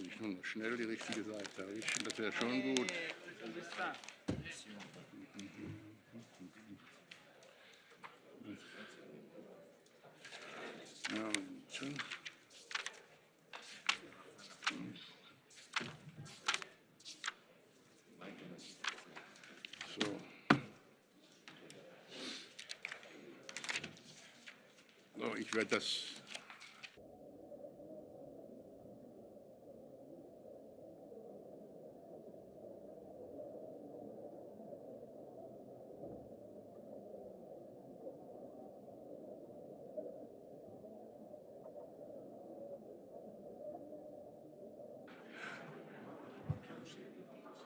Ich nur noch schnell die richtige Seite erwischen, das wäre schon gut. Ja, schon. So. So, ich werde das.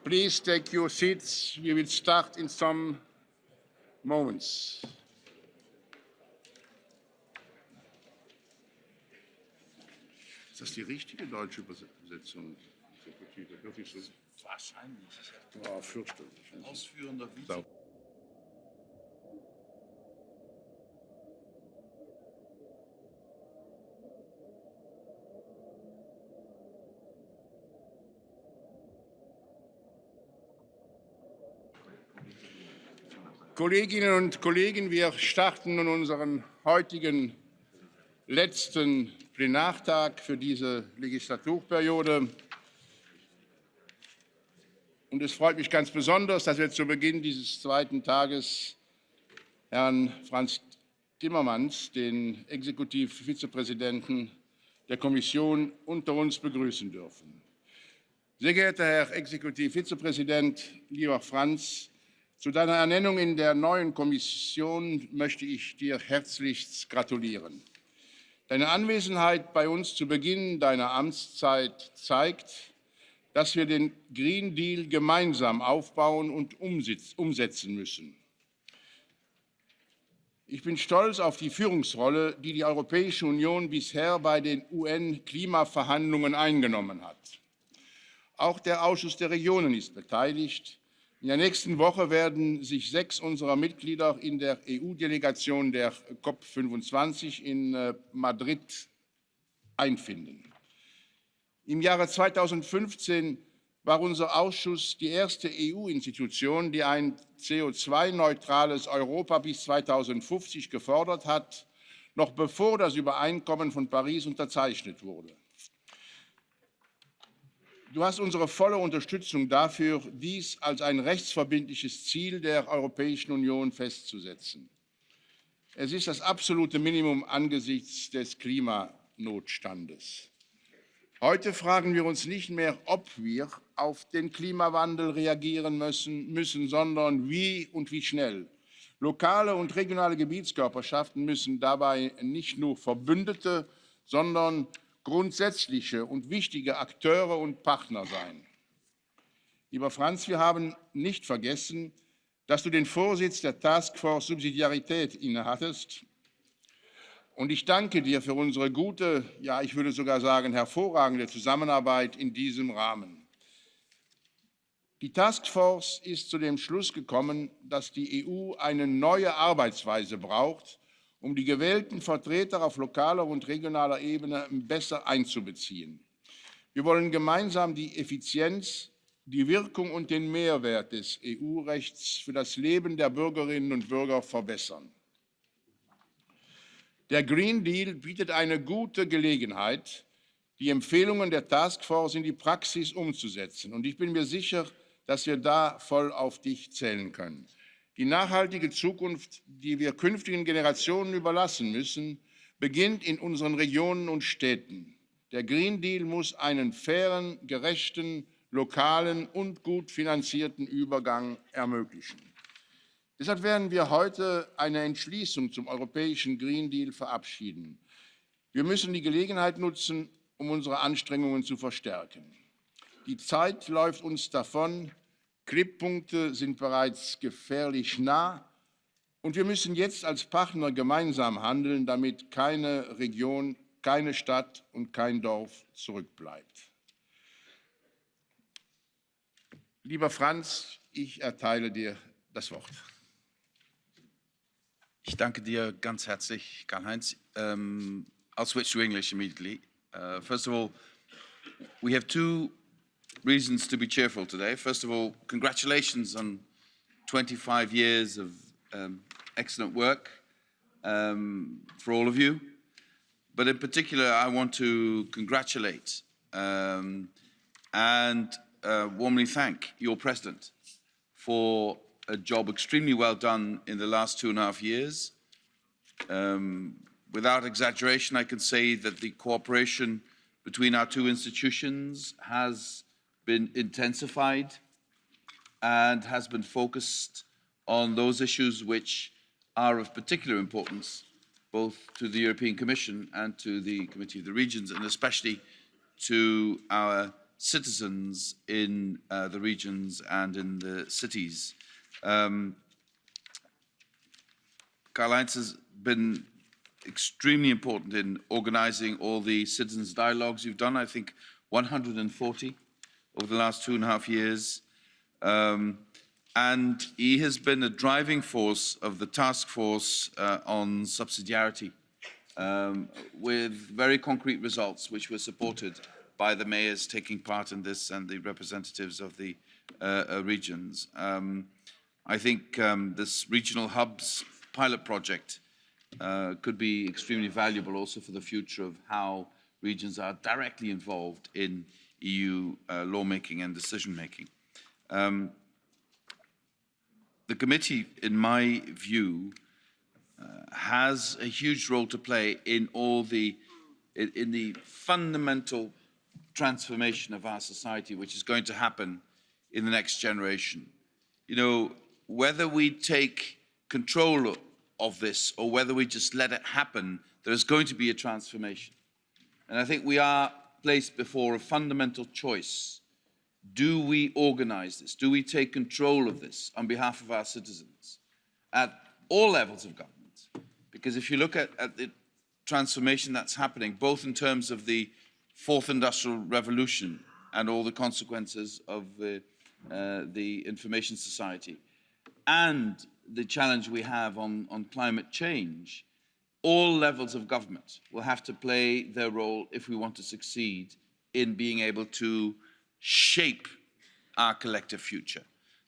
Please take your seats. We will start in some moments. Ist das die richtige deutsche Übersetzung? Wirklich so? Wahrscheinlich. Oh, fürchterlich. Ausführender Vize. Kolleginnen und Kollegen, wir starten nun unseren heutigen letzten Plenartag für diese Legislaturperiode. Und es freut mich ganz besonders, dass wir zu Beginn dieses zweiten Tages Herrn Frans Timmermans, den Exekutivvizepräsidenten der Kommission, unter uns begrüßen dürfen. Sehr geehrter Herr Exekutivvizepräsident, lieber Frans, zu deiner Ernennung in der neuen Kommission möchte ich dir herzlichst gratulieren. Deine Anwesenheit bei uns zu Beginn deiner Amtszeit zeigt, dass wir den Green Deal gemeinsam aufbauen und umsetzen müssen. Ich bin stolz auf die Führungsrolle, die die Europäische Union bisher bei den UN-Klimaverhandlungen eingenommen hat. Auch der Ausschuss der Regionen ist beteiligt. In der nächsten Woche werden sich 6 unserer Mitglieder in der EU-Delegation der COP25 in Madrid einfinden. Im Jahre 2015 war unser Ausschuss die erste EU-Institution, die ein CO2-neutrales Europa bis 2050 gefordert hat, noch bevor das Übereinkommen von Paris unterzeichnet wurde. Du hast unsere volle Unterstützung dafür, dies als ein rechtsverbindliches Ziel der Europäischen Union festzusetzen. Es ist das absolute Minimum angesichts des Klimanotstandes. Heute fragen wir uns nicht mehr, ob wir auf den Klimawandel reagieren müssen, sondern wie und wie schnell. Lokale und regionale Gebietskörperschaften müssen dabei nicht nur Verbündete, sondern grundsätzliche und wichtige Akteure und Partner sein. Lieber Frans, wir haben nicht vergessen, dass du den Vorsitz der Taskforce Subsidiarität innehattest. Und ich danke dir für unsere gute, ja, ich würde sogar sagen, hervorragende Zusammenarbeit in diesem Rahmen. Die Taskforce ist zu dem Schluss gekommen, dass die EU eine neue Arbeitsweise braucht, um die gewählten Vertreter auf lokaler und regionaler Ebene besser einzubeziehen. Wir wollen gemeinsam die Effizienz, die Wirkung und den Mehrwert des EU-Rechts für das Leben der Bürgerinnen und Bürger verbessern. Der Green Deal bietet eine gute Gelegenheit, die Empfehlungen der Taskforce in die Praxis umzusetzen. Und ich bin mir sicher, dass wir da voll auf dich zählen können. Die nachhaltige Zukunft, die wir künftigen Generationen überlassen müssen, beginnt in unseren Regionen und Städten. Der Green Deal muss einen fairen, gerechten, lokalen und gut finanzierten Übergang ermöglichen. Deshalb werden wir heute eine Entschließung zum europäischen Green Deal verabschieden. Wir müssen die Gelegenheit nutzen, um unsere Anstrengungen zu verstärken. Die Zeit läuft uns davon, Kipppunkte sind bereits gefährlich nah und wir müssen jetzt als Partner gemeinsam handeln, damit keine Region, keine Stadt und kein Dorf zurückbleibt. Lieber Frans, ich erteile dir das Wort. Ich danke dir ganz herzlich, Karl-Heinz. I'll switch to English immediately. First of all, We have two reasons to be cheerful today. First of all, congratulations on 25 years of excellent work for all of you. But in particular, I want to congratulate and warmly thank your President for a job extremely well done in the last 2.5 years. Without exaggeration, I can say that the cooperation between our two institutions has been intensified and has been focused on those issues which are of particular importance both to the European Commission and to the Committee of the Regions, and especially to our citizens in the regions and in the cities. Karl-Heinz has been extremely important in organising all the citizens' dialogues you've done, I think 140 over the last 2.5 years. And he has been a driving force of the task force on subsidiarity with very concrete results which were supported by the mayors taking part in this and the representatives of the regions. I think this regional hubs pilot project could be extremely valuable also for the future of how regions are directly involved in EU lawmaking and decision-making. The committee, in my view, has a huge role to play in the fundamental transformation of our society, which is going to happen in the next generation. You know, whether we take control of this or whether we just let it happen, there is going to be a transformation. And I think we are placed before a fundamental choice. Do we organize this? Do we take control of this on behalf of our citizens at all levels of government? Because if you look at the transformation that's happening, both in terms of the fourth industrial revolution and all the consequences of the information society, and the challenge we have on climate change, all levels of government will have to play their role if we want to succeed in being able to shape our collective future.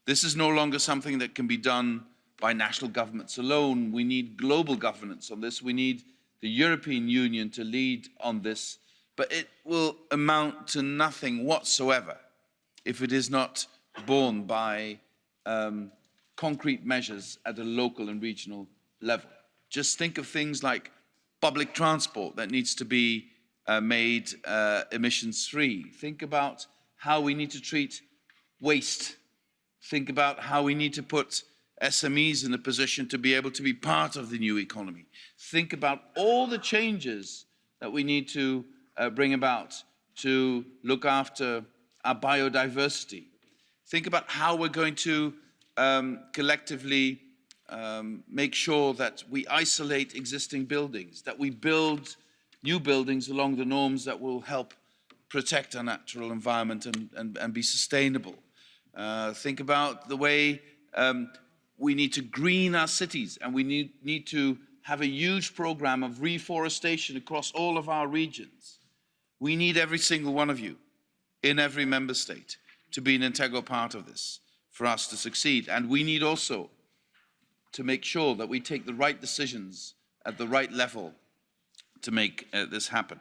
This is no longer something that can be done by national governments alone. We need global governance on this. We need the European Union to lead on this, but it will amount to nothing whatsoever if it is not borne by concrete measures at a local and regional level. Just think of things like public transport that needs to be made emissions-free. Think about how we need to treat waste. Think about how we need to put SMEs in a position to be able to be part of the new economy. Think about all the changes that we need to bring about to look after our biodiversity. Think about how we're going to collectively make sure that we isolate existing buildings, that we build new buildings along the norms that will help protect our natural environment and be sustainable. Think about the way we need to green our cities, and we need to have a huge program of reforestation across all of our regions. We need every single one of you in every member state to be an integral part of this for us to succeed. And we need also to make sure that we take the right decisions at the right level to make this happen.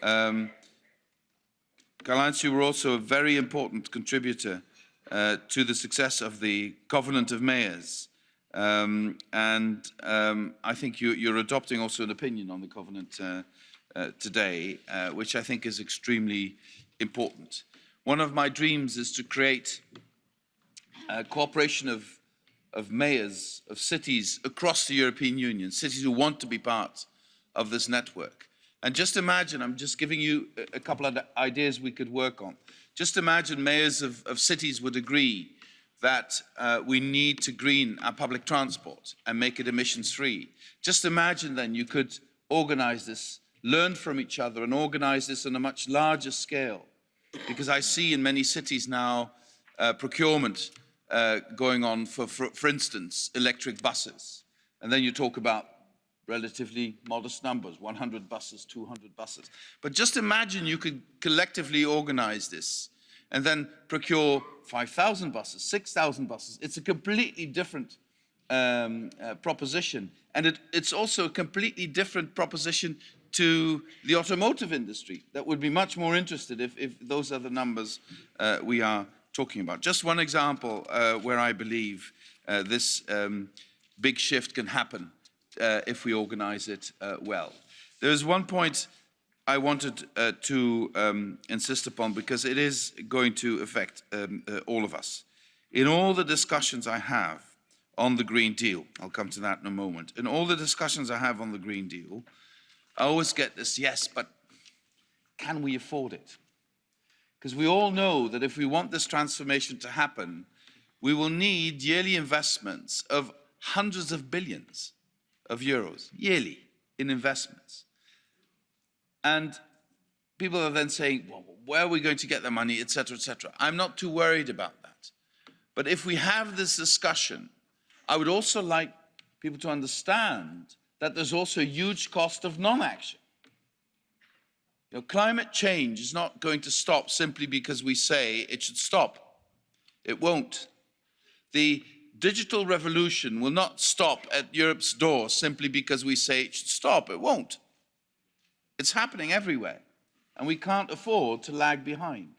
Karl-Heinz, you were also a very important contributor to the success of the Covenant of Mayors. I think you're adopting also an opinion on the Covenant today, which I think is extremely important. One of my dreams is to create a cooperation of mayors, of cities across the European Union, cities who want to be part of this network. And just imagine, I'm just giving you a couple of ideas we could work on. Just imagine mayors of cities would agree that we need to green our public transport and make it emissions-free. Just imagine then you could organize this, learn from each other and organize this on a much larger scale. Because I see in many cities now procurement going on for instance, electric buses. And then you talk about relatively modest numbers, 100 buses, 200 buses. But just imagine you could collectively organize this and then procure 5,000 buses, 6,000 buses. It's a completely different proposition. And it's also a completely different proposition to the automotive industry that would be much more interested if those are the numbers we are talking about. Just one example where I believe this big shift can happen if we organize it well. There's one point I wanted to insist upon because it is going to affect all of us. In all the discussions I have on the Green Deal, I'll come to that in a moment, in all the discussions I have on the Green Deal, I always get this, yes, but can we afford it? Because we all know that if we want this transformation to happen, we will need yearly investments of hundreds of billions of euros yearly in investments. And people are then saying, well, where are we going to get the money, et cetera, et cetera. I'm not too worried about that. But if we have this discussion, I would also like people to understand that there's also a huge cost of non-action. You know, climate change is not going to stop simply because we say it should stop. It won't. The digital revolution will not stop at Europe's door simply because we say it should stop. It won't. It's happening everywhere, and we can't afford to lag behind.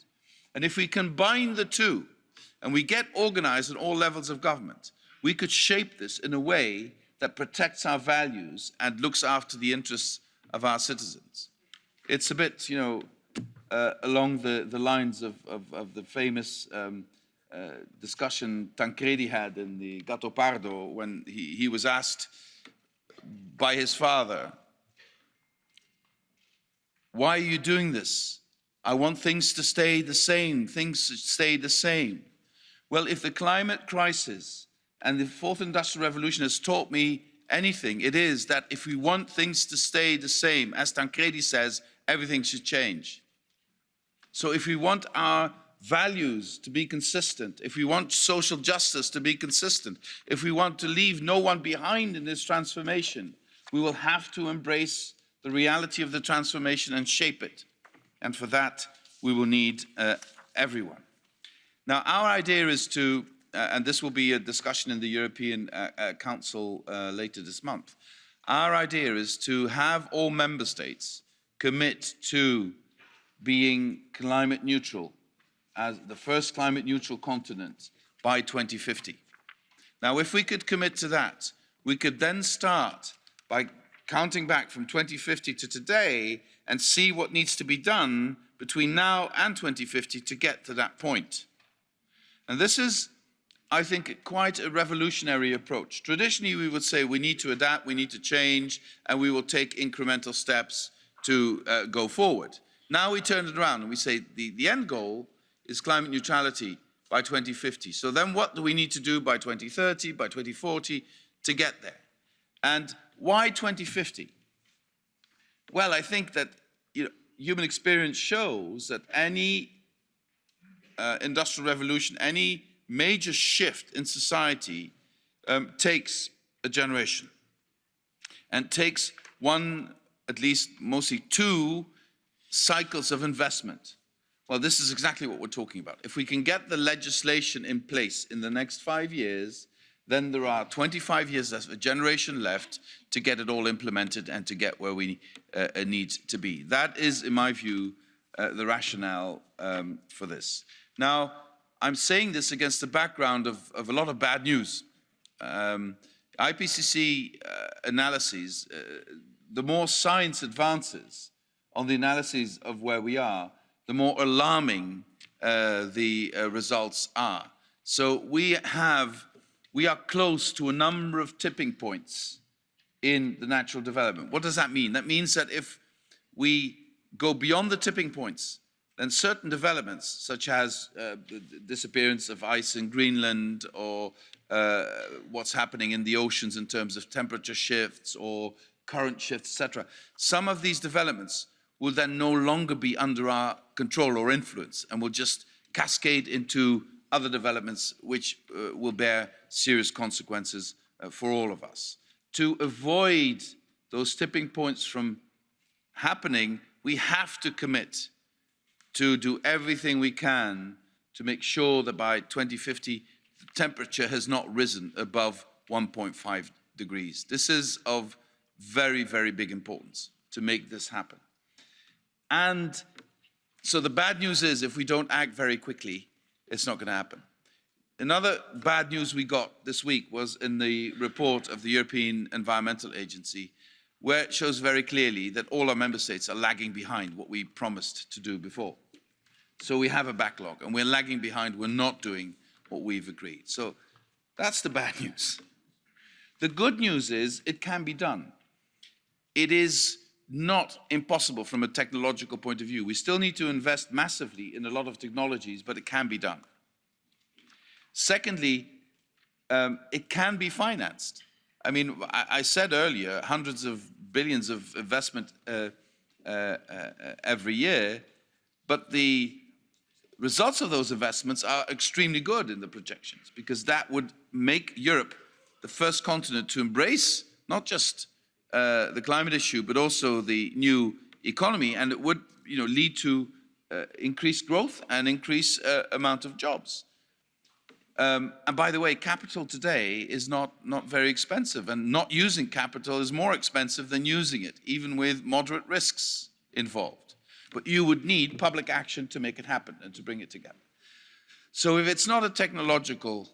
And if we combine the two, and we get organized at all levels of government, we could shape this in a way that protects our values and looks after the interests of our citizens. It's a bit, you know, along the lines of the famous discussion Tancredi had in the Gattopardo when he was asked by his father, why are you doing this? I want things to stay the same, things to stay the same. Well, if the climate crisis and the fourth industrial revolution has taught me anything, it is that if we want things to stay the same, as Tancredi says, everything should change. So if we want our values to be consistent, if we want social justice to be consistent, if we want to leave no one behind in this transformation, we will have to embrace the reality of the transformation and shape it. And for that, we will need everyone. Now, our idea is to, and this will be a discussion in the European Council later this month, our idea is to have all member states commit to being climate neutral as the first climate neutral continent by 2050. Now, if we could commit to that, we could then start by counting back from 2050 to today and see what needs to be done between now and 2050 to get to that point. And this is, I think, quite a revolutionary approach. Traditionally, we would say we need to adapt, we need to change, and we will take incremental steps to go forward. Now we turn it around and we say the end goal is climate neutrality by 2050. So then what do we need to do by 2030, by 2040 to get there? And why 2050? Well, I think that human experience shows that any industrial revolution, any major shift in society takes a generation and takes one, at least mostly two, cycles of investment. Well, this is exactly what we're talking about. If we can get the legislation in place in the next 5 years, then there are 25 years, that's a generation left to get it all implemented and to get where we need to be. That is, in my view, the rationale for this. Now, I'm saying this against the background of a lot of bad news. IPCC analyses, the more science advances on the analyses of where we are, the more alarming the results are. So we are close to a number of tipping points in the natural development. What does that mean? That means that if we go beyond the tipping points, then certain developments, such as the disappearance of ice in Greenland or what's happening in the oceans in terms of temperature shifts or current shifts, etc., some of these developments will then no longer be under our control or influence and will just cascade into other developments which will bear serious consequences for all of us. To avoid those tipping points from happening, we have to commit to do everything we can to make sure that by 2050, the temperature has not risen above 1.5 degrees. This is of very, very big importance to make this happen. And so the bad news is, if we don't act very quickly, it's not going to happen. Another bad news we got this week was in the report of the European Environmental Agency, where it shows very clearly that all our member states are lagging behind what we promised to do before. So we have a backlog, and we're lagging behind. We're not doing what we've agreed. So that's the bad news. The good news is it can be done. It is not impossible from a technological point of view. We still need to invest massively in a lot of technologies, but it can be done. Secondly, it can be financed. I mean, I said earlier, hundreds of billions of investment every year, but the results of those investments are extremely good in the projections, because that would make Europe the first continent to embrace not just the climate issue, but also the new economy, and it would lead to increased growth and increased amount of jobs. And by the way, capital today is not very expensive, and not using capital is more expensive than using it, even with moderate risks involved. But you would need public action to make it happen and to bring it together. So if it's not a technological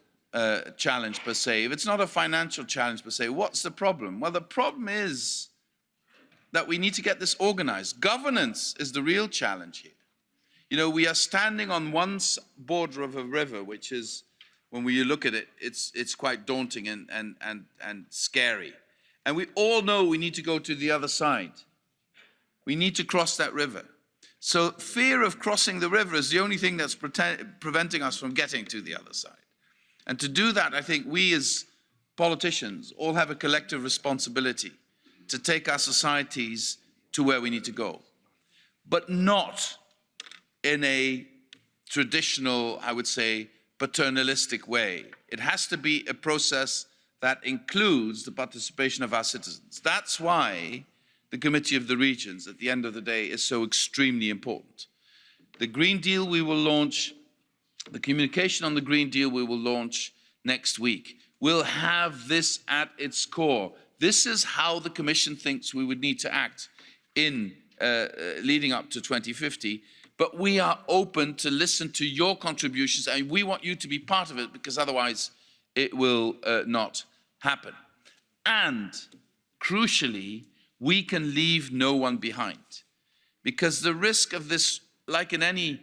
challenge per se, if it's not a financial challenge per se, what's the problem? Well, the problem is that we need to get this organized. Governance is the real challenge here. You know, we are standing on one border of a river, which is, when you look at it, it's quite daunting and scary. And we all know we need to go to the other side. We need to cross that river. So fear of crossing the river is the only thing that's preventing us from getting to the other side. And to do that, I think we as politicians all have a collective responsibility to take our societies to where we need to go. But not in a traditional, I would say, paternalistic way. It has to be a process that includes the participation of our citizens. That's why the Committee of the Regions, at the end of the day, is so extremely important. The Green Deal we will launch, the communication on the Green Deal we will launch next week, will have this at its core. This is how the Commission thinks we would need to act in leading up to 2050. But we are open to listen to your contributions, and we want you to be part of it, because otherwise it will not happen. And crucially, we can leave no one behind, because the risk of this, like in any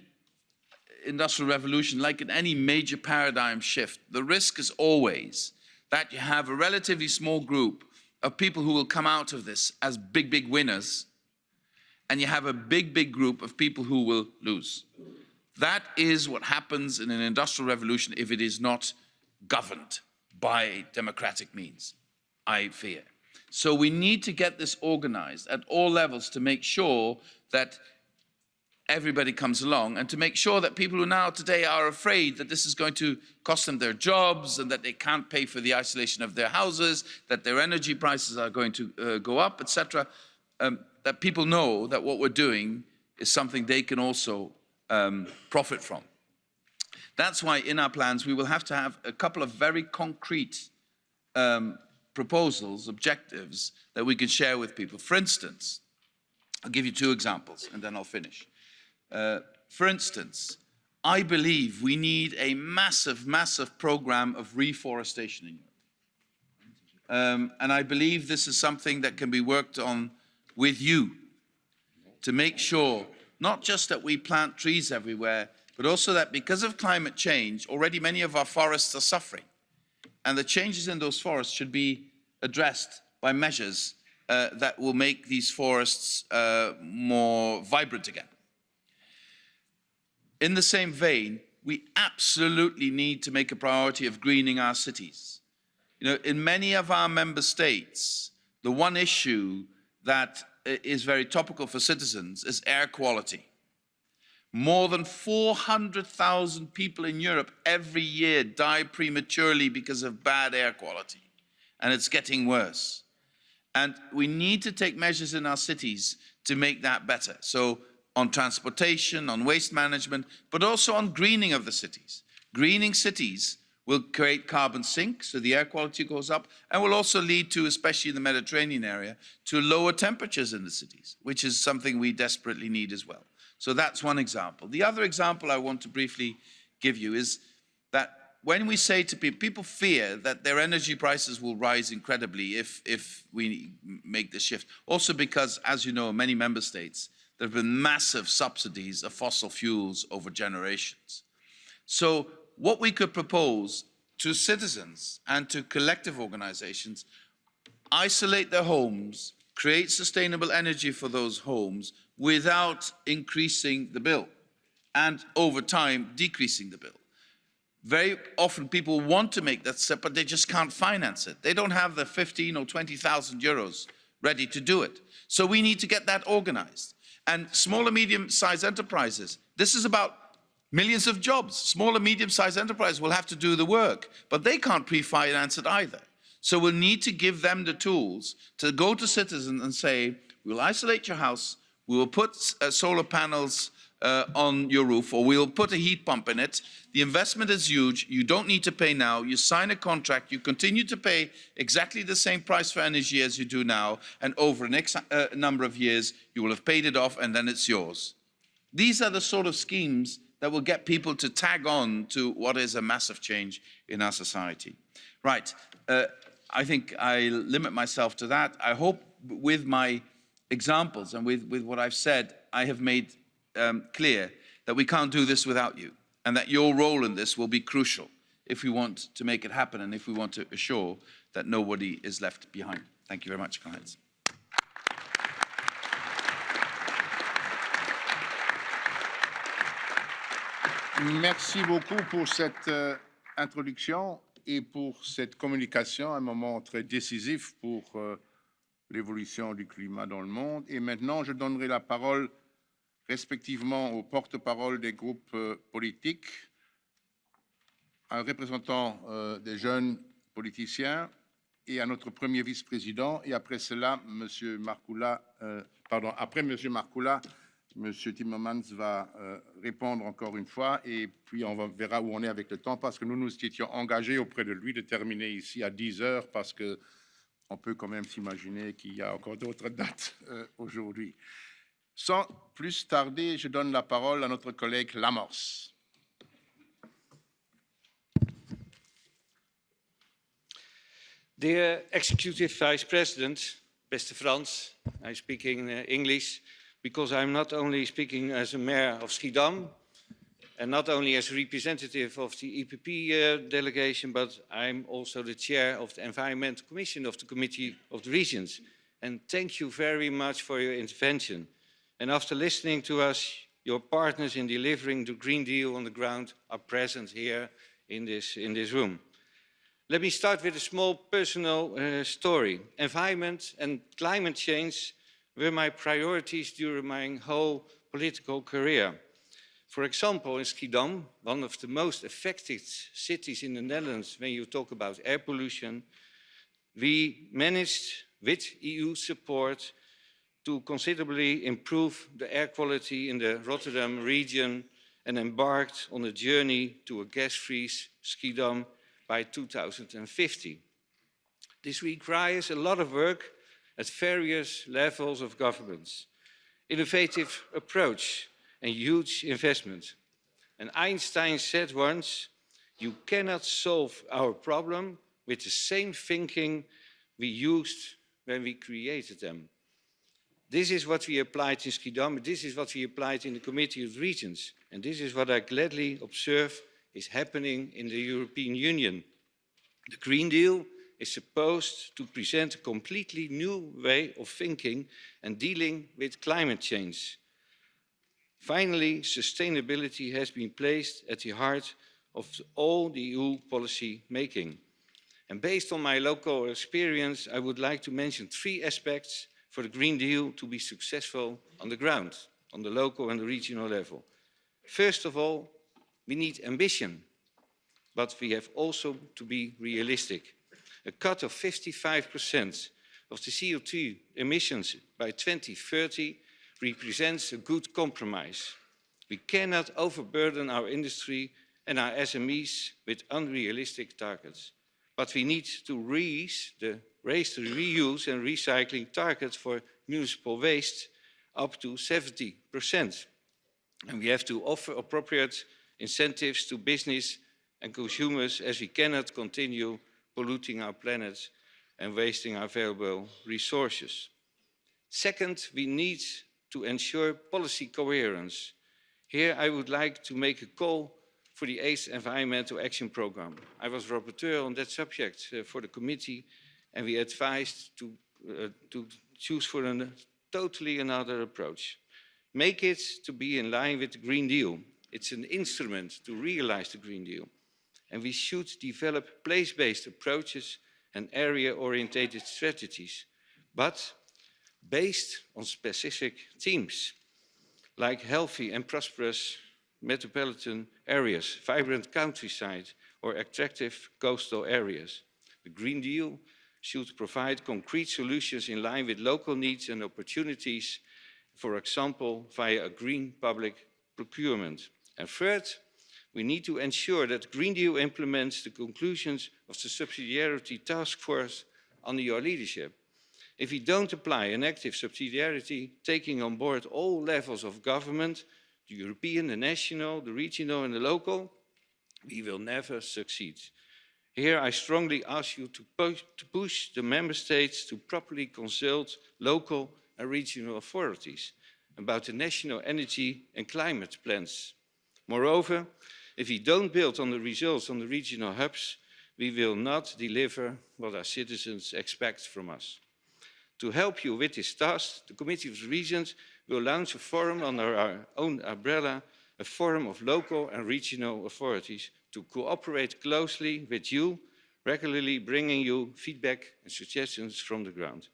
industrial revolution, like in any major paradigm shift, the risk is always that you have a relatively small group of people who will come out of this as big, big winners, and you have a big, big group of people who will lose. That is what happens in an industrial revolution if it is not governed by democratic means, I fear. So we need to get this organized at all levels to make sure that everybody comes along, and to make sure that people who now today are afraid that this is going to cost them their jobs and that they can't pay for the isolation of their houses, that their energy prices are going to go up, etc., that people know that what we're doing is something they can also profit from. That's why in our plans we will have to have a couple of very concrete proposals, objectives that we can share with people. For instance, I'll give you two examples and then I'll finish. For instance, I believe we need a massive, massive program of reforestation in Europe. And I believe this is something that can be worked on with you to make sure not just that we plant trees everywhere, but also that because of climate change, already many of our forests are suffering. And the changes in those forests should be addressed by measures that will make these forests more vibrant again. In the same vein, we absolutely need to make a priority of greening our cities. You know, in many of our member states, the one issue that is very topical for citizens is air quality. More than 400,000 people in Europe every year die prematurely because of bad air quality, and it's getting worse. And we need to take measures in our cities to make that better. So on transportation, on waste management, but also on greening of the cities. Greening cities will create carbon sink, so the air quality goes up, and will also lead to, especially in the Mediterranean area, to lower temperatures in the cities, which is something we desperately need as well. So that's one example. The other example I want to briefly give you is that when we say to people, people fear that their energy prices will rise incredibly if we make the shift. Also because, as you know, in many member states, there have been massive subsidies of fossil fuels over generations. So what we could propose to citizens and to collective organizations, isolate their homes, create sustainable energy for those homes without increasing the bill and over time decreasing the bill. Very often people want to make that step, but they just can't finance it. They don't have the 15 or 20,000 euros ready to do it. So we need to get that organized. And small and medium-sized enterprises, this is about millions of jobs. Small and medium-sized enterprises will have to do the work, but they can't pre-finance it either. So we'll need to give them the tools to go to citizens and say, we'll isolate your house, we will put solar panels on your roof, or we'll put a heat pump in it. The investment is huge. You don't need to pay now. You sign a contract. You continue to pay exactly the same price for energy as you do now. And over the next number of years, you will have paid it off and then it's yours. These are the sort of schemes that will get people to tag on to what is a massive change in our society. Right. I think I limit myself to that. I hope with my examples and with what I've said, I have made clear that we can't do this without you, and that your role in this will be crucial if we want to make it happen and if we want to assure that nobody is left behind. Thank you very much, colleagues. Merci beaucoup pour cette introduction et pour cette communication, un moment très décisif pour l'évolution du climat dans le monde. Et maintenant, je donnerai la parole respectivement aux porte-parole des groupes politiques, un représentant des jeunes politiciens et à notre premier vice-président. Et après cela, après M. Marcoula, M. Timmermans va répondre encore une fois et puis on verra où on est avec le temps parce que nous nous étions engagés auprès de lui de terminer ici à 10 heures parce qu'on peut quand même s'imaginer qu'il y a encore d'autres dates aujourd'hui. Sans plus tarder, je donne la parole à notre collègue Lamors. Dear Executive Vice President, Mr. Frans, I'm speaking English because I'm not only speaking as a mayor of Schiedam and not only as a representative of the EPP delegation, but I'm also the chair of the Environmental Commission of the Committee of the Regions. And thank you very much for your intervention. And after listening to us, your partners in delivering the Green Deal on the ground are present here in this room. Let me start with a small personal story. Environment and climate change were my priorities during my whole political career. For example, in Schiedam, one of the most affected cities in the Netherlands when you talk about air pollution, we managed, with EU support, to considerably improve the air quality in the Rotterdam region and embarked on a journey to a gas-free Schiedam by 2050. This requires a lot of work at various levels of governments, innovative approach and huge investment. And Einstein said once, you cannot solve our problem with the same thinking we used when we created them. This is what we applied in Schiedam, this is what we applied in the Committee of Regions, and this is what I gladly observe is happening in the European Union. The Green Deal is supposed to present a completely new way of thinking and dealing with climate change. Finally, sustainability has been placed at the heart of all the EU policy making. And based on my local experience, I would like to mention 3 aspects for the Green Deal to be successful on the ground, on the local and the regional level. First of all, we need ambition, but we have also to be realistic. A cut of 55% of the CO2 emissions by 2030 represents a good compromise. We cannot overburden our industry and our SMEs with unrealistic targets, but we need to raise the reuse and recycling target for municipal waste up to 70%. And we have to offer appropriate incentives to business and consumers, as we cannot continue polluting our planet and wasting our valuable resources. Second, we need to ensure policy coherence. Here I would like to make a call for the 8th Environmental Action Programme. I was rapporteur on that subject for the committee, and we advised to choose for a totally another approach. Make it to be in line with the Green Deal. It's an instrument to realise the Green Deal. And we should develop place-based approaches and area-orientated strategies, but based on specific themes, like healthy and prosperous metropolitan areas, vibrant countryside, or attractive coastal areas. The Green Deal should provide concrete solutions in line with local needs and opportunities, for example, via a green public procurement. And third, we need to ensure that the Green Deal implements the conclusions of the subsidiarity task force under your leadership. If we don't apply an active subsidiarity, taking on board all levels of government, the European, the national, the regional and the local, we will never succeed. Here I strongly ask you to push the member states to properly consult local and regional authorities about the national energy and climate plans. Moreover, if we don't build on the results on the regional hubs, we will not deliver what our citizens expect from us. To help you with this task, the Committee of the Regions will launch a forum under our own umbrella, a forum of local and regional authorities to cooperate closely with you, regularly bringing you feedback and suggestions from the ground.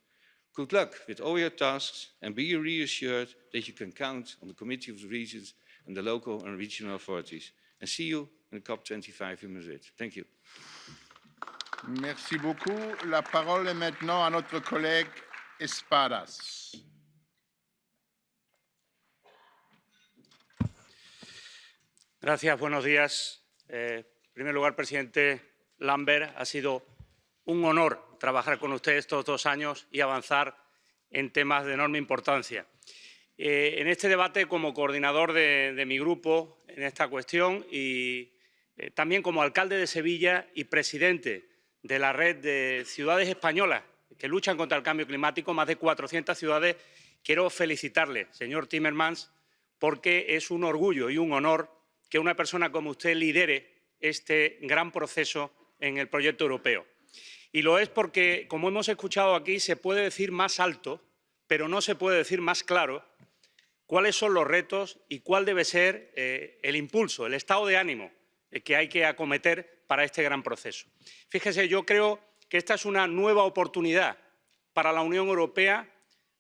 Good luck with all your tasks and be reassured that you can count on the Committee of the Regions and the local and regional authorities. And see you in COP25 in Madrid. Thank you. Merci beaucoup. La parole est maintenant à notre collègue Espadas. Gracias, buenos días. En primer lugar, presidente Lambert, ha sido un honor trabajar con usted estos 2 años y avanzar en temas de enorme importancia. En este debate, como coordinador de mi grupo en esta cuestión y también como alcalde de Sevilla y presidente de la red de ciudades españolas que luchan contra el cambio climático, más de 400 ciudades, quiero felicitarle, señor Timmermans, porque es un orgullo y un honor que una persona como usted lidere este gran proceso en el proyecto europeo. Y lo es porque, como hemos escuchado aquí, se puede decir más alto, pero no se puede decir más claro cuáles son los retos y cuál debe ser el impulso, el estado de ánimo que hay que acometer para este gran proceso. Fíjese, yo creo que esta es una nueva oportunidad para la Unión Europea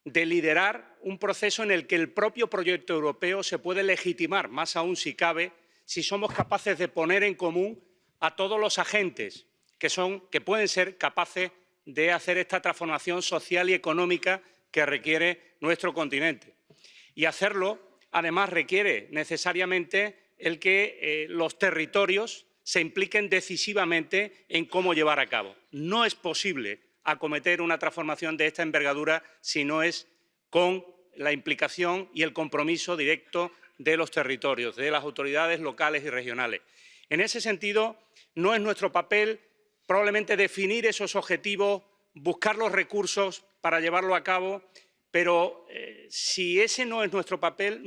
de liderar un proceso en el que el propio proyecto europeo se puede legitimar, más aún si cabe, si somos capaces de poner en común a todos los agentes que pueden ser capaces de hacer esta transformación social y económica que requiere nuestro continente. Y hacerlo, además, requiere necesariamente el que los territorios se impliquen decisivamente en cómo llevar a cabo. No es posible acometer una transformación de esta envergadura si no es con la implicación y el compromiso directo de los territorios, de las autoridades locales y regionales. En ese sentido, no es nuestro papel probablemente definir esos objetivos, buscar los recursos para llevarlo a cabo, pero si ese no es nuestro papel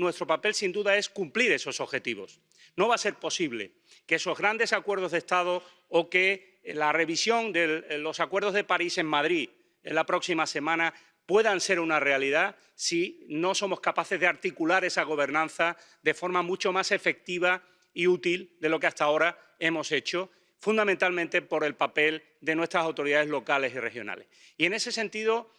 sin duda es cumplir esos objetivos. No va a ser posible que esos grandes acuerdos de Estado o que la revisión de los acuerdos de París en Madrid en la próxima semana puedan ser una realidad si no somos capaces de articular esa gobernanza de forma mucho más efectiva y útil de lo que hasta ahora hemos hecho, fundamentalmente por el papel de nuestras autoridades locales y regionales. Y en ese sentido,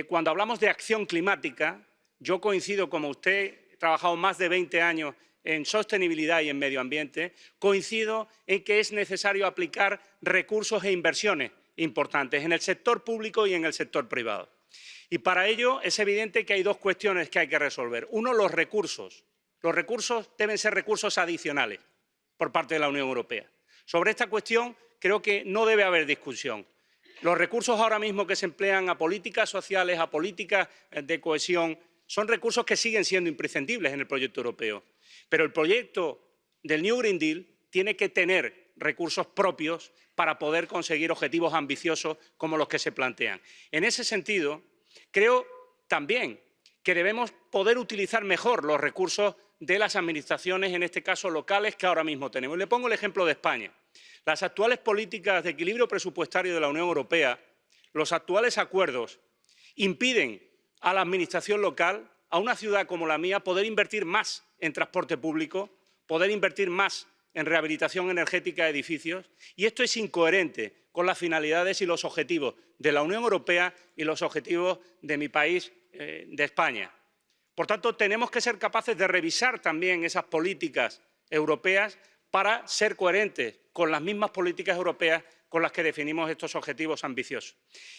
cuando hablamos de acción climática, yo coincido como usted, he trabajado más de 20 años en sostenibilidad y en medio ambiente, coincido en que es necesario aplicar recursos e inversiones importantes en el sector público y en el sector privado. Y para ello es evidente que hay dos cuestiones que hay que resolver. Uno, los recursos. Los recursos deben ser recursos adicionales por parte de la Unión Europea. Sobre esta cuestión creo que no debe haber discusión. Los recursos ahora mismo que se emplean a políticas sociales, a políticas de cohesión, son recursos que siguen siendo imprescindibles en el proyecto europeo. Pero el proyecto del New Green Deal tiene que tener recursos propios para poder conseguir objetivos ambiciosos como los que se plantean. En ese sentido, creo también que debemos poder utilizar mejor los recursos de las administraciones, en este caso locales, que ahora mismo tenemos. Le pongo el ejemplo de España. Las actuales políticas de equilibrio presupuestario de la Unión Europea, los actuales acuerdos, impiden a la administración local, a una ciudad como la mía, poder invertir más en transporte público, poder invertir más en rehabilitación energética de edificios, y esto es incoherente con las finalidades y los objetivos de la Unión Europea y los objetivos de mi país, de España. Por tanto, tenemos que ser capaces de revisar también esas políticas europeas para ser coherentes con las mismas políticas europeas con las que definimos estos objetivos ambiciosos.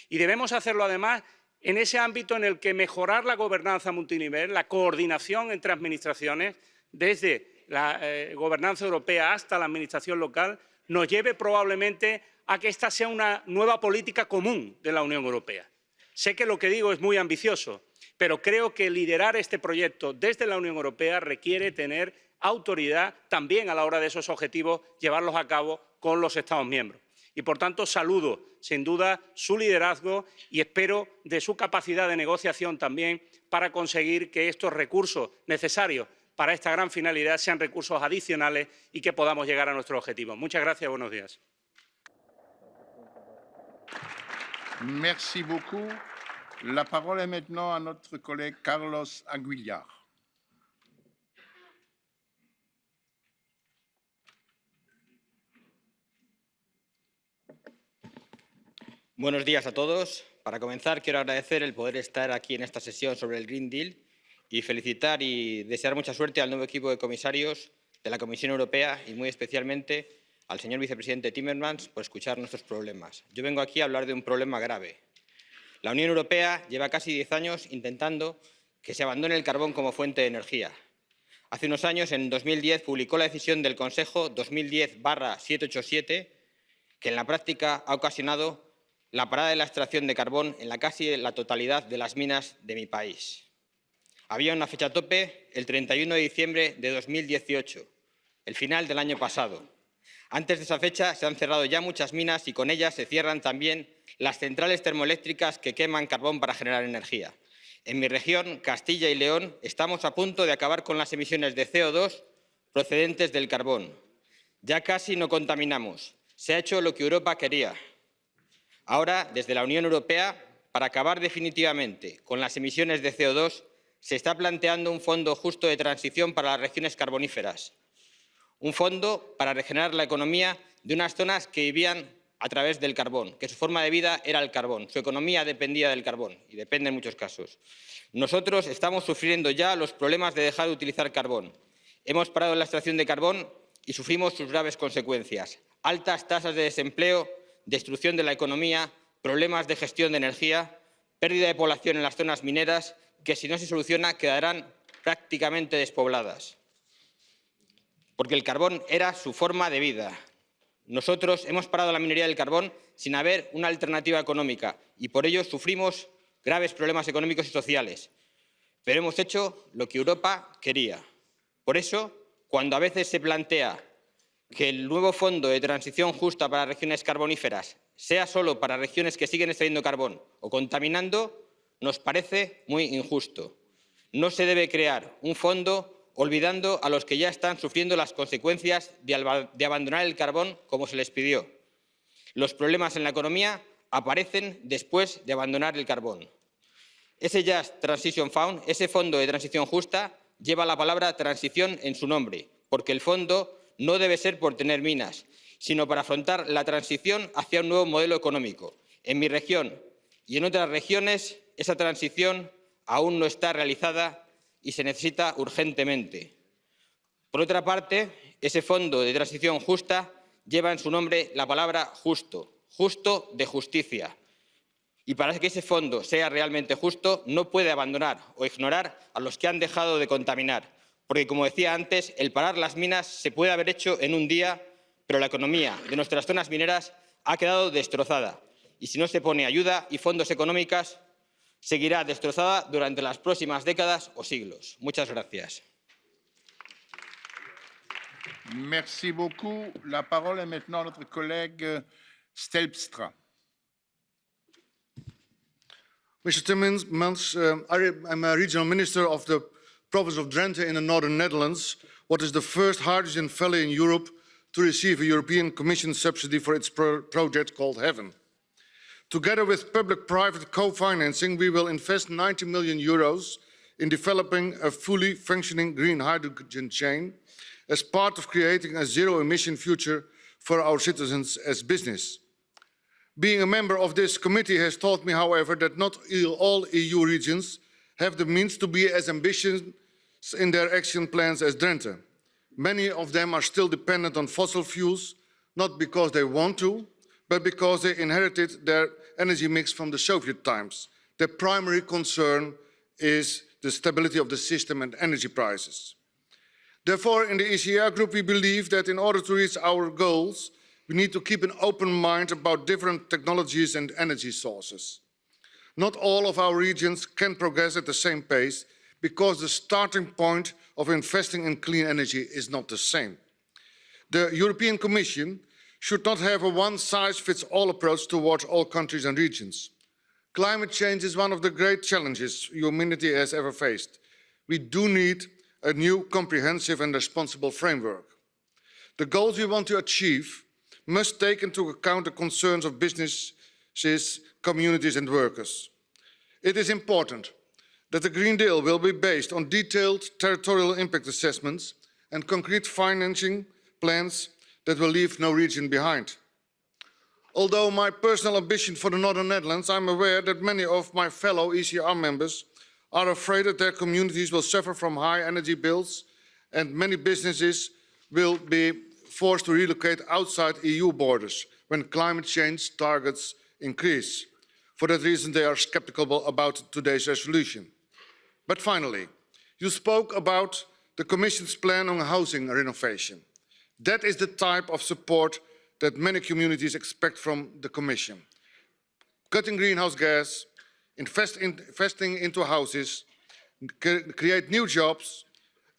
Y debemos hacerlo, además, en ese ámbito en el que mejorar la gobernanza multinivel, la coordinación entre administraciones, desde la gobernanza europea hasta la administración local, nos lleve probablemente a que esta sea una nueva política común de la Unión Europea. Sé que lo que digo es muy ambicioso, pero creo que liderar este proyecto desde la Unión Europea requiere tener autoridad también a la hora de esos objetivos, llevarlos a cabo con los Estados miembros. Y, por tanto, saludo, sin duda, su liderazgo y espero de su capacidad de negociación también para conseguir que estos recursos necesarios para esta gran finalidad sean recursos adicionales y que podamos llegar a nuestros objetivos. Muchas gracias. Buenos días. Merci beaucoup. La parole est maintenant à notre collègue Carlos Aguilar. Buenos días a todos. Para comenzar, quiero agradecer el poder estar aquí en esta sesión sobre el Green Deal y felicitar y desear mucha suerte al nuevo equipo de comisarios de la Comisión Europea y muy especialmente al señor vicepresidente Timmermans por escuchar nuestros problemas. Yo vengo aquí a hablar de un problema grave. La Unión Europea lleva casi 10 años intentando que se abandone el carbón como fuente de energía. Hace unos años, en 2010, publicó la decisión del Consejo 2010/787, que en la práctica ha ocasionado la parada de la extracción de carbón en casi la totalidad de las minas de mi país. Había una fecha tope, el 31 de diciembre de 2018, el final del año pasado. Antes de esa fecha se han cerrado ya muchas minas y con ellas se cierran también las centrales termoeléctricas que queman carbón para generar energía. En mi región, Castilla y León, estamos a punto de acabar con las emisiones de CO2 procedentes del carbón. Ya casi no contaminamos. Se ha hecho lo que Europa quería. Ahora, desde la Unión Europea, para acabar definitivamente con las emisiones de CO2, se está planteando un fondo justo de transición para las regiones carboníferas. Un fondo para regenerar la economía de unas zonas que vivían a través del carbón, que su forma de vida era el carbón, su economía dependía del carbón y depende en muchos casos. Nosotros estamos sufriendo ya los problemas de dejar de utilizar carbón. Hemos parado la extracción de carbón y sufrimos sus graves consecuencias. Altas tasas de desempleo, destrucción de la economía, problemas de gestión de energía, pérdida de población en las zonas mineras que, si no se soluciona, quedarán prácticamente despobladas. Porque el carbón era su forma de vida. Nosotros hemos parado la minería del carbón sin haber una alternativa económica y por ello sufrimos graves problemas económicos y sociales. Pero hemos hecho lo que Europa quería. Por eso, cuando a veces se plantea que el nuevo Fondo de Transición Justa para regiones carboníferas sea solo para regiones que siguen extrayendo carbón o contaminando, nos parece muy injusto. No se debe crear un fondo olvidando a los que ya están sufriendo las consecuencias de abandonar el carbón como se les pidió. Los problemas en la economía aparecen después de abandonar el carbón. Ese Just Transition Fund, ese Fondo de Transición Justa, lleva la palabra transición en su nombre, porque el fondo no debe ser por tener minas, sino para afrontar la transición hacia un nuevo modelo económico. En mi región y en otras regiones, esa transición aún no está realizada y se necesita urgentemente. Por otra parte, ese Fondo de Transición Justa lleva en su nombre la palabra justo, justo de justicia. Y para que ese fondo sea realmente justo, no puede abandonar o ignorar a los que han dejado de contaminar. Porque, como decía antes, el parar las minas se puede haber hecho en un día, pero la economía de nuestras zonas mineras ha quedado destrozada. Y si no se pone ayuda y fondos económicos, seguirá destrozada durante las próximas décadas o siglos. Muchas gracias. Merci beaucoup. La parole est maintenant à notre collègue Stelpstra. Mr. Timmermans, I'm a regional minister of the province of Drenthe in the northern Netherlands, what is the first hydrogen valley in Europe to receive a European Commission subsidy for its project called Heaven. Together with public-private co-financing, we will invest 90 million euros in developing a fully functioning green hydrogen chain as part of creating a zero-emission future for our citizens as business. Being a member of this committee has taught me, however, that not all EU regions have the means to be as ambitious in their action plans as Drenthe. Many of them are still dependent on fossil fuels, not because they want to, but because they inherited their energy mix from the Soviet times. Their primary concern is the stability of the system and energy prices. Therefore, in the ECR group, we believe that in order to reach our goals, we need to keep an open mind about different technologies and energy sources. Not all of our regions can progress at the same pace because the starting point of investing in clean energy is not the same. The European Commission should not have a one-size-fits-all approach towards all countries and regions. Climate change is one of the great challenges humanity has ever faced. We do need a new, comprehensive and responsible framework. The goals we want to achieve must take into account the concerns of businesses, communities and workers. It is important that the Green Deal will be based on detailed territorial impact assessments and concrete financing plans that will leave no region behind. Although my personal ambition for the Northern Netherlands, I'm aware that many of my fellow ECR members are afraid that their communities will suffer from high energy bills and many businesses will be forced to relocate outside EU borders when climate change targets increase. For that reason, they are sceptical about today's resolution. But finally, you spoke about the Commission's plan on housing renovation. That is the type of support that many communities expect from the Commission. Cutting greenhouse gas, investing into houses, create new jobs,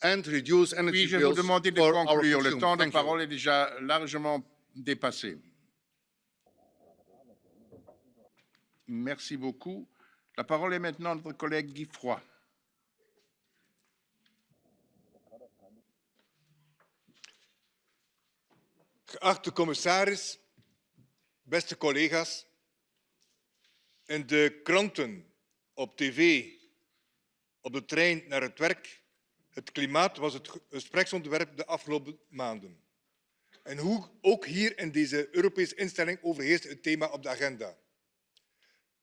and reduce energy Puis-je bills vous demander de for our conclure? Le consumers. temps de Thank you. parole est déjà largement dépassé. Merci beaucoup. La parole est maintenant à notre collègue Guy Froid. Geachte commissaris, beste collega's, in de kranten, op tv, op de trein naar het werk, het klimaat was het gespreksonderwerp de afgelopen maanden. En hoe ook hier in deze Europese instelling overheerst het thema op de agenda.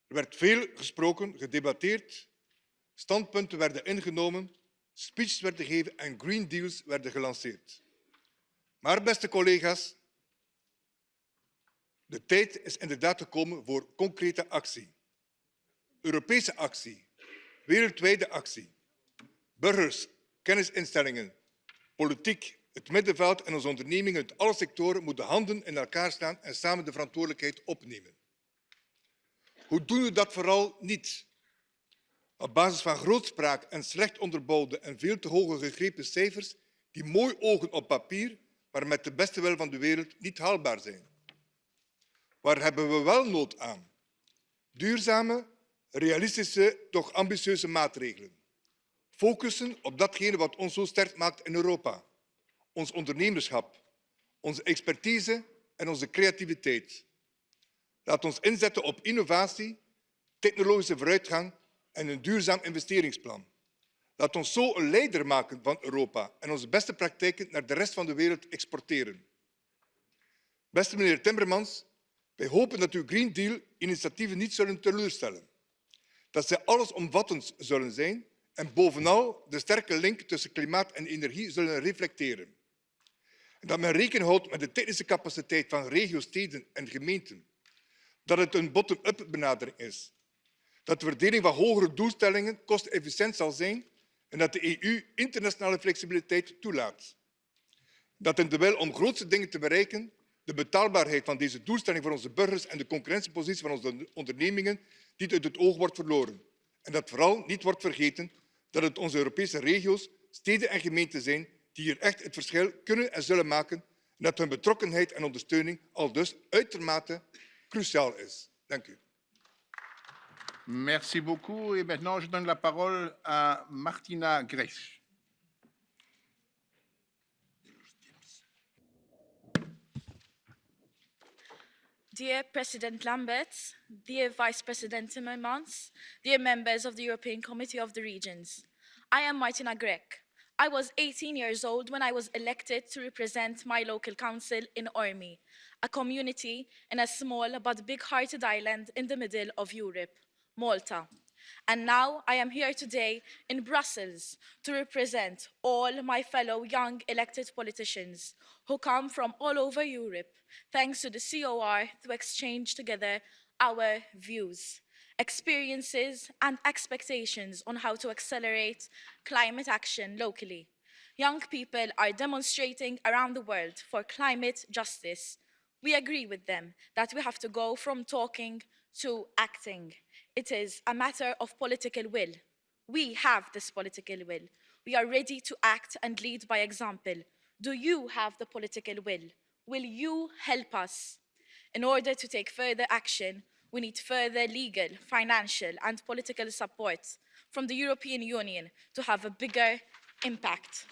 Er werd veel gesproken, gedebatteerd, standpunten werden ingenomen, speeches werden gegeven en green deals werden gelanceerd. Maar beste collega's, de tijd is inderdaad gekomen voor concrete actie. Europese actie, wereldwijde actie. Burgers, kennisinstellingen, politiek, het middenveld en onze ondernemingen uit alle sectoren moeten handen in elkaar slaan en samen de verantwoordelijkheid opnemen. Hoe doen we dat vooral niet? Op basis van grootspraak en slecht onderbouwde en veel te hoge gegrepen cijfers die mooi ogen op papier, maar met de beste wil van de wereld niet haalbaar zijn. Waar hebben we wel nood aan? Duurzame, realistische, toch ambitieuze maatregelen. Focussen op datgene wat ons zo sterk maakt in Europa. Ons ondernemerschap, onze expertise en onze creativiteit. Laat ons inzetten op innovatie, technologische vooruitgang en een duurzaam investeringsplan. Laat ons zo een leider maken van Europa en onze beste praktijken naar de rest van de wereld exporteren. Beste meneer Timmermans, wij hopen dat uw Green Deal initiatieven niet zullen teleurstellen. Dat zij allesomvattend zullen zijn en bovenal de sterke link tussen klimaat en energie zullen reflecteren. En dat men rekening houdt met de technische capaciteit van regio's, steden en gemeenten. dat het een bottom-up benadering is. Dat de verdeling van hogere doelstellingen kostenefficiënt zal zijn en dat de EU internationale flexibiliteit toelaat. Dat in de wil om grootste dingen te bereiken de betaalbaarheid van deze doelstelling voor onze burgers en de concurrentiepositie van onze ondernemingen niet uit het oog wordt verloren. En dat vooral niet wordt vergeten dat het onze Europese regio's, steden en gemeenten zijn die hier echt het verschil kunnen en zullen maken en dat hun betrokkenheid en ondersteuning aldus uitermate cruciaal is. Dank u. Merci beaucoup. Et maintenant, je donne la parole à Martina Grech. Dear President Lambert, dear Vice President Timmermans, dear members of the European Committee of the Regions, I am Martina Grech. I was 18 years old when I was elected to represent my local council in Ormi, a community in a small but big-hearted island in the middle of Europe, Malta. And now I am here today in Brussels to represent all my fellow young elected politicians who come from all over Europe, thanks to the COR, to exchange together our views, experiences and expectations on how to accelerate climate action locally. Young people are demonstrating around the world for climate justice. We agree with them that we have to go from talking to acting. It is a matter of political will. We have this political will. We are ready to act and lead by example. Do you have the political will? Will you help us? In order to take further action, we need further legal, financial, and political support from the European Union to have a bigger impact.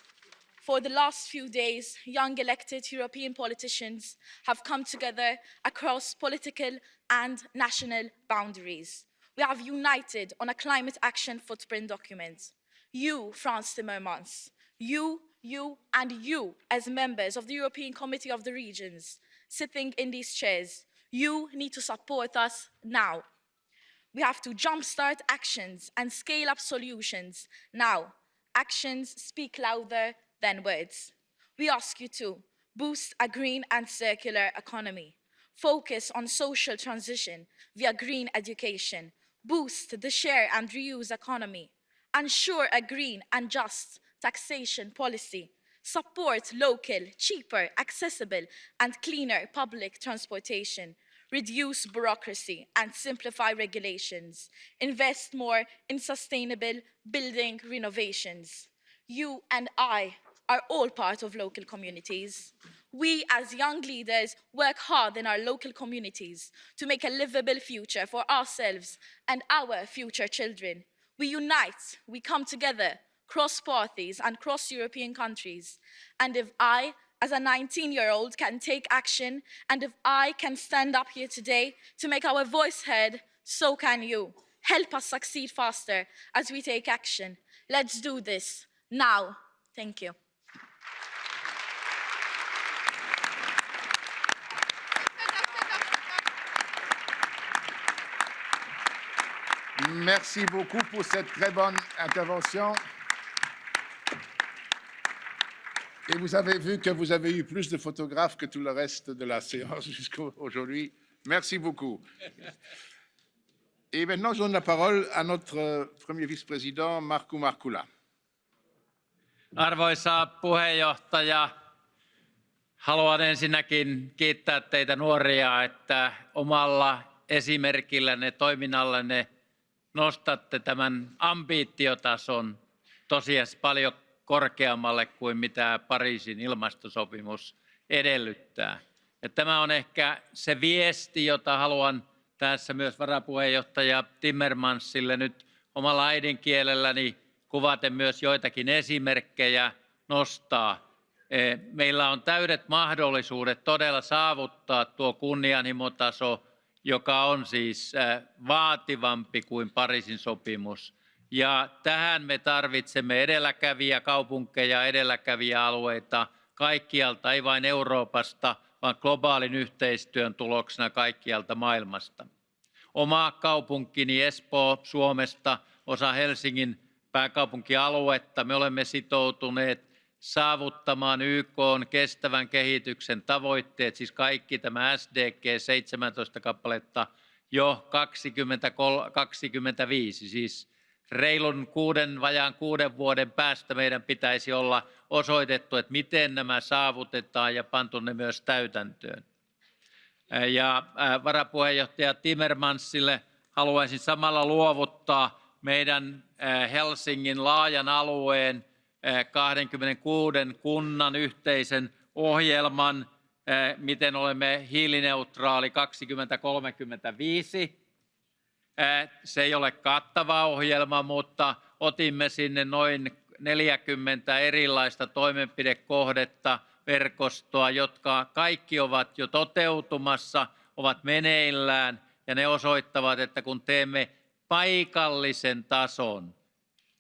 For the last few days, young elected European politicians have come together across political and national boundaries. We have united on a climate action footprint document. You, Frans Timmermans, you, and you, as members of the European Committee of the Regions, sitting in these chairs, you need to support us now. We have to jumpstart actions and scale up solutions now. Actions speak louder than words. We ask you to boost a green and circular economy, focus on social transition via green education, boost the share and reuse economy, ensure a green and just taxation policy, support local, cheaper, accessible, and cleaner public transportation, reduce bureaucracy and simplify regulations, invest more in sustainable building renovations. You and I are all part of local communities. We, as young leaders, work hard in our local communities to make a livable future for ourselves and our future children. We unite, we come together, cross parties and cross European countries. And if I, as a 19-year-old, can take action, and if I can stand up here today to make our voice heard, so can you. Help us succeed faster as we take action. Let's do this now. Thank you. Merci beaucoup pour cette très bonne intervention. Et vous avez vu que vous avez eu plus de photographes que tout le reste de la séance jusqu'à aujourd'hui. Merci beaucoup. Et maintenant, je donne la parole à notre premier vice-président, Markku Markkula. Arvoisa puheenjohtaja, haluan ensinnäkin kiittää teitä nuoria, että omalla esimerkillänne, toiminnallanne nostatte tämän ambiitiotason tosiaan paljon korkeammalle kuin mitä Pariisin ilmastosopimus edellyttää. Ja tämä on ehkä se viesti, jota haluan tässä myös varapuheenjohtaja Timmermansille nyt omalla äidinkielelläni kuvaten myös joitakin esimerkkejä nostaa. Meillä on täydet mahdollisuudet todella saavuttaa tuo kunnianhimotaso, joka on siis vaativampi kuin Pariisin sopimus. Ja tähän me tarvitsemme edelläkävijäkaupunkeja, edelläkävijäalueita kaikkialta, ei vain Euroopasta, vaan globaalin yhteistyön tuloksena kaikkialta maailmasta. Oma kaupunkini Espoo Suomesta, osa Helsingin pääkaupunkialuetta, me olemme sitoutuneet saavuttamaan YK:n kestävän kehityksen tavoitteet, siis kaikki tämä SDG 17 kappaletta jo 2025, siis vajaan 6 vuoden päästä meidän pitäisi olla osoitettu, että miten nämä saavutetaan ja pantu ne myös täytäntöön. Ja varapuheenjohtaja Timmermansille haluaisin samalla luovuttaa meidän Helsingin laajan alueen 26 kunnan yhteisen ohjelman, miten olemme hiilineutraali 2035. Se ei ole kattava ohjelma, mutta otimme sinne noin 40 erilaista toimenpidekohdetta, verkostoa, jotka kaikki ovat jo toteutumassa, ovat meneillään ja ne osoittavat, että kun teemme paikallisen tason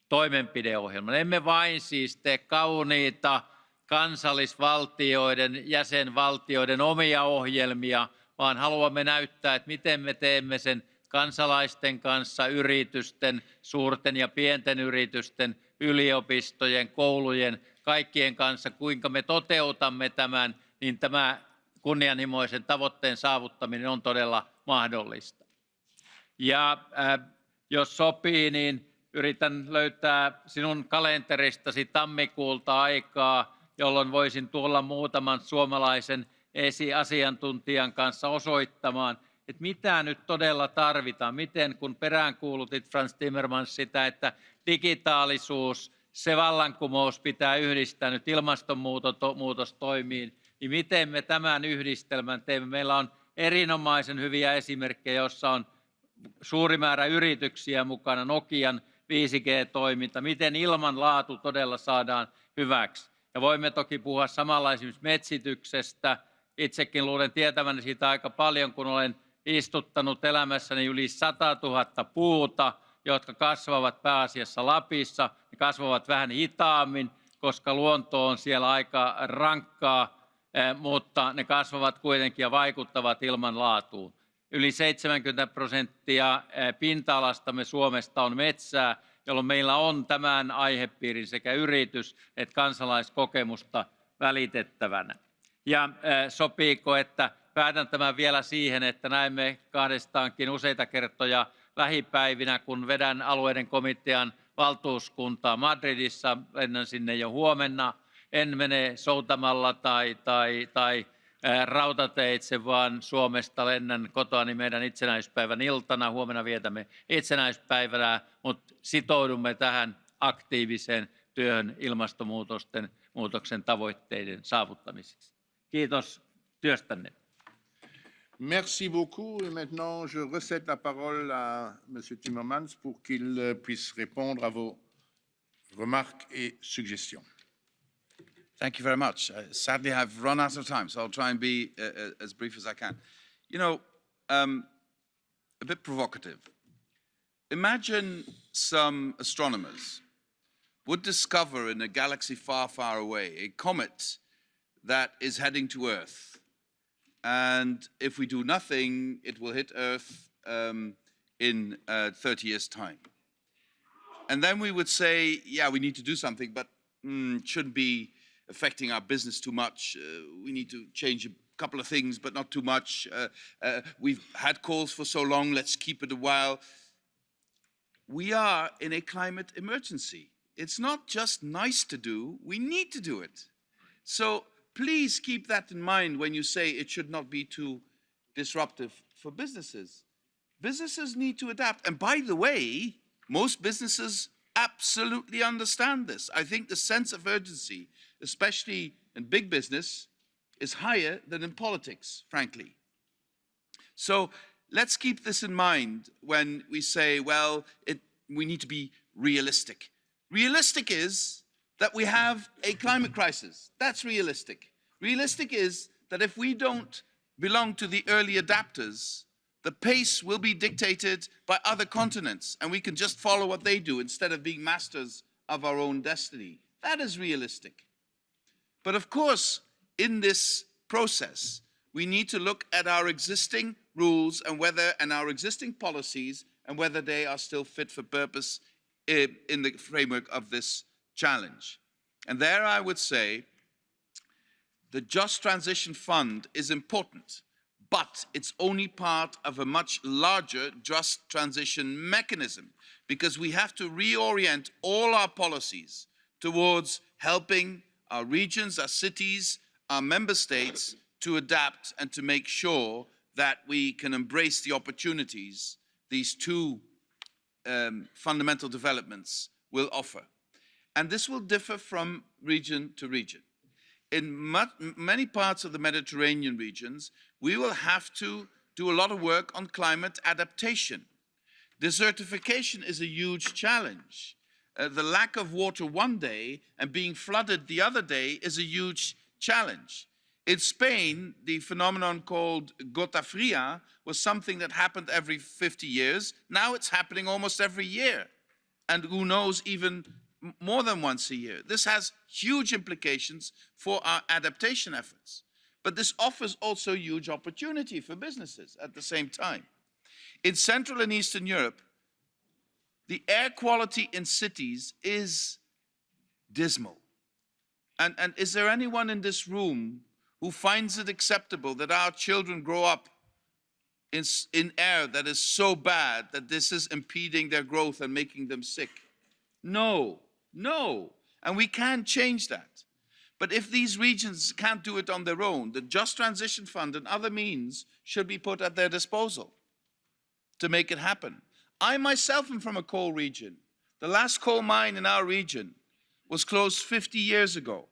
toimenpideohjelman, emme vain siis tee kauniita kansallisvaltioiden, jäsenvaltioiden omia ohjelmia, vaan haluamme näyttää, että miten me teemme sen kansalaisten kanssa, yritysten, suurten ja pienten yritysten, yliopistojen, koulujen, kaikkien kanssa, kuinka me toteutamme tämän, niin tämä kunnianhimoisen tavoitteen saavuttaminen on todella mahdollista. Ja jos sopii, niin yritän löytää sinun kalenteristasi tammikuulta aikaa, jolloin voisin tulla muutaman suomalaisen asiantuntijan kanssa osoittamaan, että mitä nyt todella tarvitaan. Miten, kun peräänkuulutit Frans Timmermans sitä, että digitaalisuus, se vallankumous pitää yhdistää nyt ilmastonmuutostoimiin, niin miten me tämän yhdistelmän teemme? Meillä on erinomaisen hyviä esimerkkejä, joissa on suuri määrä yrityksiä mukana, Nokian 5G-toiminta, miten ilmanlaatu todella saadaan hyväksi. Ja voimme toki puhua samalla esimerkiksi metsityksestä. Itsekin luulen tietäväni siitä aika paljon, kun olen istuttanut elämässäni yli 100 000 puuta, jotka kasvavat pääasiassa Lapissa. Ne kasvavat vähän hitaammin, koska luonto on siellä aika rankkaa, mutta ne kasvavat kuitenkin ja vaikuttavat ilmanlaatuun. Yli 70% pinta-alastamme Suomesta on metsää, jolloin meillä on tämän aihepiirin sekä yritys- että kansalaiskokemusta välitettävänä. Ja sopiiko, että päätän tämän vielä siihen, että näemme kahdestaankin useita kertoja lähipäivinä, kun vedän alueiden komitean valtuuskuntaa Madridissa, lennän sinne jo huomenna. En mene soutamalla tai rautateitse, vaan Suomesta lennän kotoani meidän itsenäispäivän iltana. Huomenna vietämme itsenäispäivää, mutta sitoudumme tähän aktiiviseen työhön ilmastonmuutoksen tavoitteiden saavuttamiseksi. Kiitos työstänne. Merci beaucoup. Et maintenant, je recède la parole à M. Timmermans pour qu'il puisse répondre à vos remarques et suggestions. Thank you very much. Sadly, I've run out of time, so I'll try and be as brief as I can. You know, a bit provocative. Imagine some astronomers would discover in a galaxy far, far away a comet that is heading to Earth. And if we do nothing, it will hit Earth in 30 years' time. And then we would say, yeah, we need to do something, but shouldn't be affecting our business too much. We need to change a couple of things, but not too much. We've had calls for so long, let's keep it a while. We are in a climate emergency. It's not just nice to do, we need to do it. So please keep that in mind when you say it should not be too disruptive for businesses. Businesses need to adapt. And by the way, most businesses absolutely understand this. I think the sense of urgency, especially in big business, is higher than in politics, frankly. So let's keep this in mind when we say, well, we need to be realistic. Realistic is that we have a climate crisis. That's realistic. Realistic is that if we don't belong to the early adapters, the pace will be dictated by other continents, and we can just follow what they do instead of being masters of our own destiny. That is realistic. But of course, in this process, we need to look at our existing rules and our existing policies and whether they are still fit for purpose in the framework of this challenge. And there I would say the Just Transition Fund is important, but it's only part of a much larger just transition mechanism, because we have to reorient all our policies towards helping our regions, our cities, our member states to adapt and to make sure that we can embrace the opportunities these two fundamental developments will offer. And this will differ from region to region. In many parts of the Mediterranean regions, we will have to do a lot of work on climate adaptation. Desertification is a huge challenge. The lack of water one day and being flooded the other day is a huge challenge. In Spain, the phenomenon called gota fria was something that happened every 50 years. Now it's happening almost every year. And who knows, even more than once a year. This has huge implications for our adaptation efforts. But this offers also huge opportunity for businesses at the same time. In Central and Eastern Europe, the air quality in cities is dismal. And is there anyone in this room who finds it acceptable that our children grow up in air that is so bad that this is impeding their growth and making them sick? No, no. And we can change that. But if these regions can't do it on their own, the Just Transition Fund and other means should be put at their disposal to make it happen. I myself am from a coal region. The last coal mine in our region was closed 50 years ago.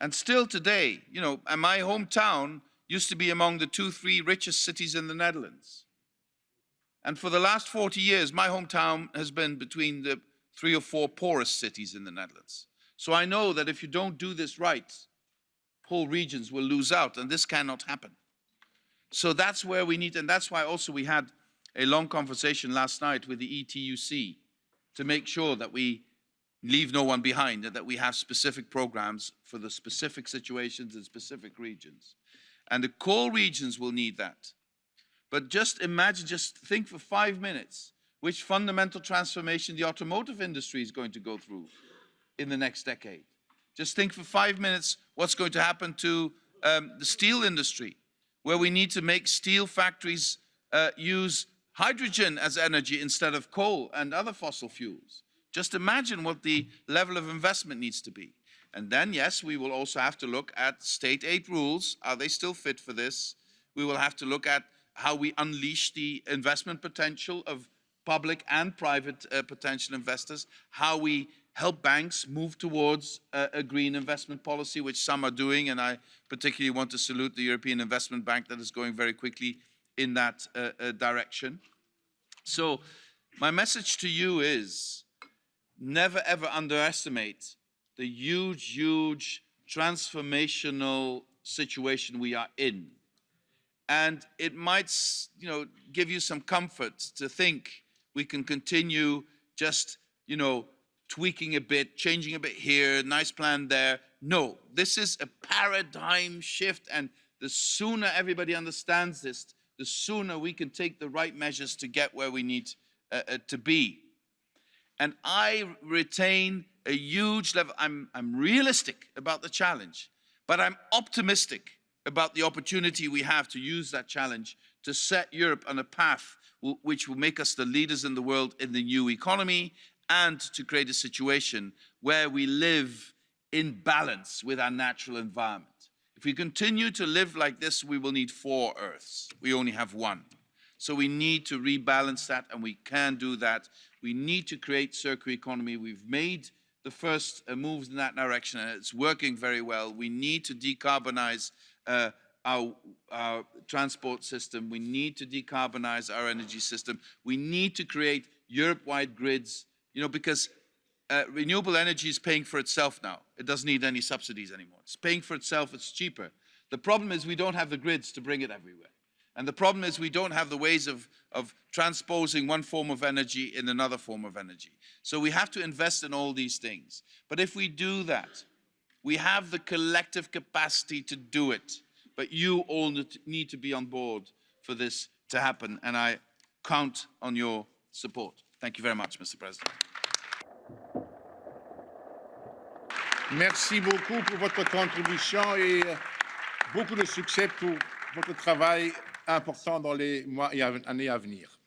And still today, you know, and my hometown used to be among the 2-3 richest cities in the Netherlands. And for the last 40 years, my hometown has been between the 3 or 4 poorest cities in the Netherlands. So I know that if you don't do this right, whole regions will lose out, and this cannot happen. So that's where we need, and that's why also we had a long conversation last night with the ETUC to make sure that we leave no one behind and that we have specific programs for the specific situations in specific regions. And the coal regions will need that. But just imagine, just think for 5 minutes which fundamental transformation the automotive industry is going to go through in the next decade. Just think for 5 minutes what's going to happen to the steel industry, where we need to make steel factories use hydrogen as energy instead of coal and other fossil fuels. Just imagine what the level of investment needs to be. And then, yes, we will also have to look at state aid rules. Are they still fit for this? We will have to look at how we unleash the investment potential of public and private potential investors, how we help banks move towards a green investment policy, which some are doing, and I particularly want to salute the European Investment Bank that is going very quickly in that direction. So my message to you is never ever underestimate the huge, huge transformational situation we are in. And it might, you know, give you some comfort to think we can continue just, you know, tweaking a bit, changing a bit here, nice plan there. No, this is a paradigm shift, and the sooner everybody understands this, the sooner we can take the right measures to get where we need to be. And I retain a huge level. I'm realistic about the challenge, but I'm optimistic about the opportunity we have to use that challenge to set Europe on a path which will make us the leaders in the world in the new economy, and to create a situation where we live in balance with our natural environment. If we continue to live like this, we will need 4 Earths. We only have 1. So we need to rebalance that, and we can do that. We need to create circular economy. We've made the first moves in that direction, and it's working very well. We need to decarbonize our transport system. We need to decarbonize our energy system. We need to create Europe-wide grids, you know, because renewable energy is paying for itself now. It doesn't need any subsidies anymore. It's paying for itself, it's cheaper. The problem is we don't have the grids to bring it everywhere. And the problem is we don't have the ways of transposing one form of energy in another form of energy. So we have to invest in all these things. But if we do that, we have the collective capacity to do it. But you all need to be on board for this to happen. And I count on your support. Thank you very much, Mr. President. Merci beaucoup pour votre contribution et beaucoup de succès pour votre travail important dans les mois et années à venir.